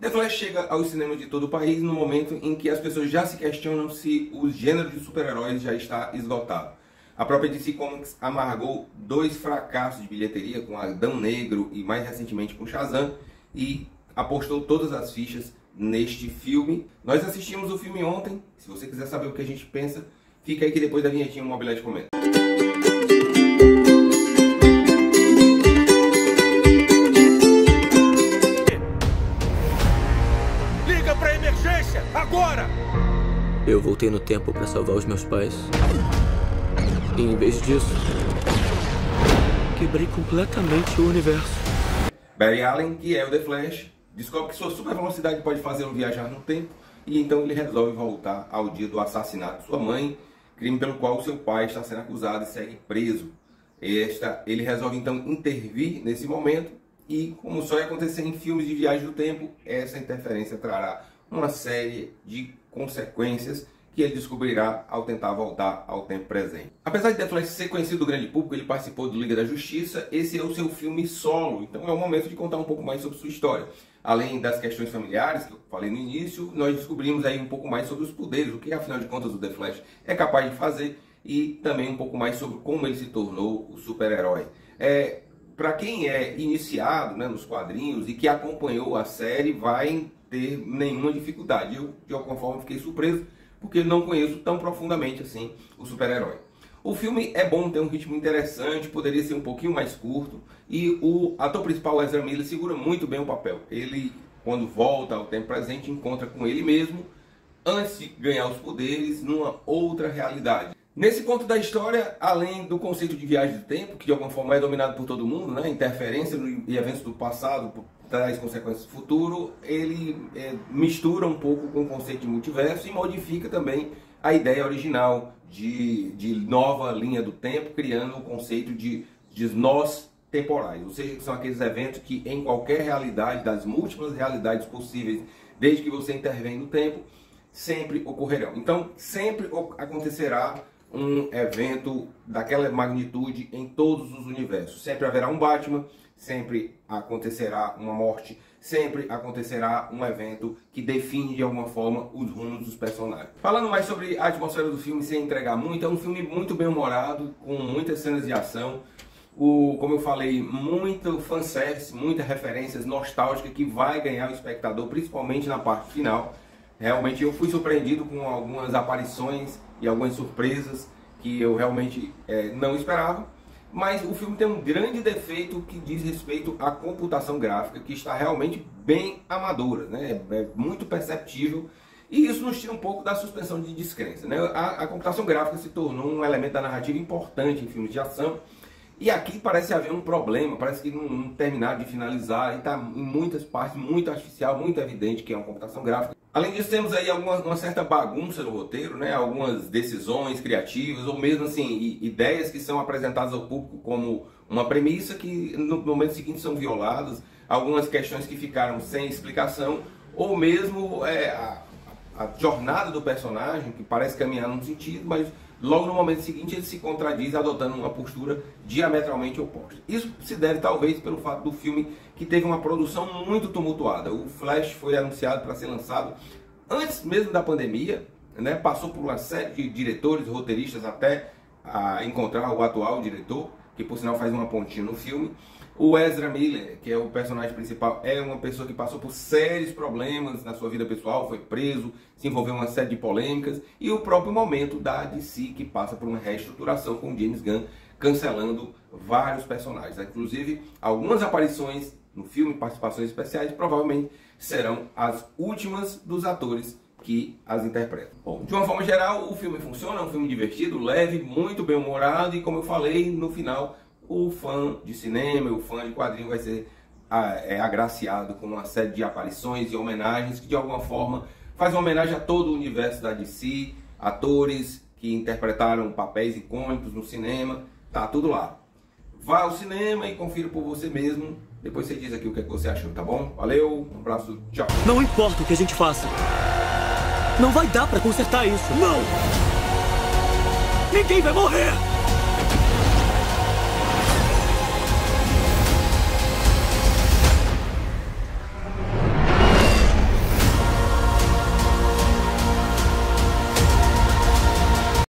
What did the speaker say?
The Flash chega aos cinemas de todo o país no momento em que as pessoas já se questionam se o gênero de super-heróis já está esgotado. A própria DC Comics amargou 2 fracassos de bilheteria com Adão Negro e mais recentemente com Shazam e apostou todas as fichas neste filme. Nós assistimos o filme ontem. Se você quiser saber o que a gente pensa, fica aí que depois da vinhetinha o Mobilete comenta. Liga pra emergência, agora! Eu voltei no tempo para salvar os meus pais. E em vez disso, quebrei completamente o universo. Barry Allen, que é o The Flash, descobre que sua super velocidade pode fazê-lo viajar no tempo e então ele resolve voltar ao dia do assassinato de sua mãe, crime pelo qual seu pai está sendo acusado e segue preso. Ele resolve então intervir nesse momento e, como só ia acontecer em filmes de viagem do tempo, essa interferência trará uma série de consequências que ele descobrirá ao tentar voltar ao tempo presente. Apesar de The Flash ser conhecido do grande público, ele participou do Liga da Justiça, esse é o seu filme solo, então é o momento de contar um pouco mais sobre sua história. Além das questões familiares, que eu falei no início, nós descobrimos aí um pouco mais sobre os poderes, o que afinal de contas o The Flash é capaz de fazer e também um pouco mais sobre como ele se tornou o super-herói. Para quem é iniciado, né, nos quadrinhos e que acompanhou a série, vai ter nenhuma dificuldade. Eu, de alguma forma, fiquei surpreso, porque não conheço tão profundamente assim o super-herói. O filme é bom, tem um ritmo interessante, poderia ser um pouquinho mais curto, e o ator principal, Ezra Miller, segura muito bem o papel. Ele, quando volta ao tempo presente, encontra com ele mesmo, antes de ganhar os poderes, numa outra realidade. Nesse ponto da história, além do conceito de viagem do tempo, que de alguma forma é dominado por todo mundo, né, interferência e eventos do passado traz consequências do futuro, ele mistura um pouco com o conceito de multiverso e modifica também a ideia original de nova linha do tempo, criando o conceito de nós temporais, ou seja, que são aqueles eventos que em qualquer realidade, das múltiplas realidades possíveis, desde que você intervém no tempo, sempre ocorrerão. Então, sempre acontecerá um evento daquela magnitude em todos os universos. Sempre haverá um Batman, sempre acontecerá uma morte, sempre acontecerá um evento que define de alguma forma os rumos dos personagens. Falando mais sobre a atmosfera do filme, sem entregar muito, é um filme muito bem humorado, com muitas cenas de ação. Como eu falei, muito fanservice, muitas referências nostálgicas que vai ganhar o espectador, principalmente na parte final. Realmente eu fui surpreendido com algumas aparições e algumas surpresas que eu realmente não esperava. Mas o filme tem um grande defeito que diz respeito à computação gráfica, que está realmente bem amadora, né? É muito perceptível. E isso nos tira um pouco da suspensão de descrença, né? A computação gráfica se tornou um elemento da narrativa importante em filmes de ação. E aqui parece haver um problema, parece que não terminaram de finalizar e está em muitas partes muito artificial, muito evidente que é uma computação gráfica. Além disso, temos aí uma certa bagunça no roteiro, né? Algumas decisões criativas ou mesmo assim ideias que são apresentadas ao público como uma premissa que no momento seguinte são violadas, algumas questões que ficaram sem explicação ou mesmo a jornada do personagem que parece caminhar num sentido, mas logo no momento seguinte ele se contradiz adotando uma postura diametralmente oposta. Isso se deve talvez pelo fato do filme que teve uma produção muito tumultuada. O Flash foi anunciado para ser lançado antes mesmo da pandemia, né? Passou por uma série de diretores, roteiristas até encontrar o atual diretor, que por sinal faz uma pontinha no filme. O Ezra Miller, que é o personagem principal, é uma pessoa que passou por sérios problemas na sua vida pessoal, foi preso, se envolveu em uma série de polêmicas, e o próprio momento da DC, que passa por uma reestruturação com James Gunn, cancelando vários personagens. Inclusive, algumas aparições no filme, participações especiais, provavelmente serão as últimas dos atores que as interpretam. Bom, de uma forma geral, o filme funciona, é um filme divertido, leve, muito bem humorado, e como eu falei, no final, o fã de cinema, o fã de quadrinho vai ser agraciado com uma série de aparições e homenagens que de alguma forma faz uma homenagem a todo o universo da DC, atores que interpretaram papéis icônicos no cinema, tá tudo lá. Vá ao cinema e confira por você mesmo, depois você diz aqui o que você achou, tá bom? Valeu, um abraço, tchau. Não importa o que a gente faça, não vai dar pra consertar isso. Não! Ninguém vai morrer!